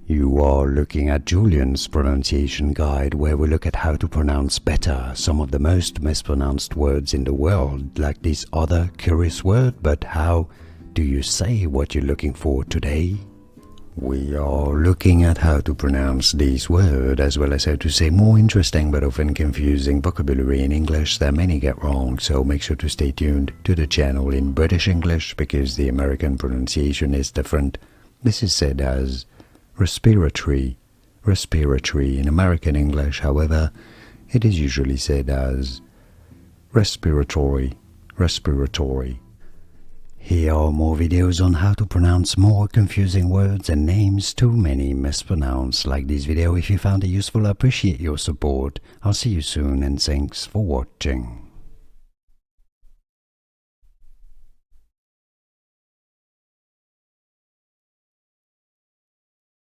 You are looking at Julian's pronunciation guide, where we look at how to pronounce better some of the most mispronounced words in the world, like this other curious word. But how do you say what you're looking for today? We are looking at how to pronounce this word, as well as how to say more interesting but often confusing vocabulary in English that many get wrong, so make sure to stay tuned to the channel in British English because the American pronunciation is different. This is said as respiratory, respiratory in American English. However, it is usually said as respiratory, respiratory. Here are more videos on how to pronounce more confusing words and names too many mispronounced. Like this video if you found it useful. I appreciate your support. I'll see you soon and thanks for watching.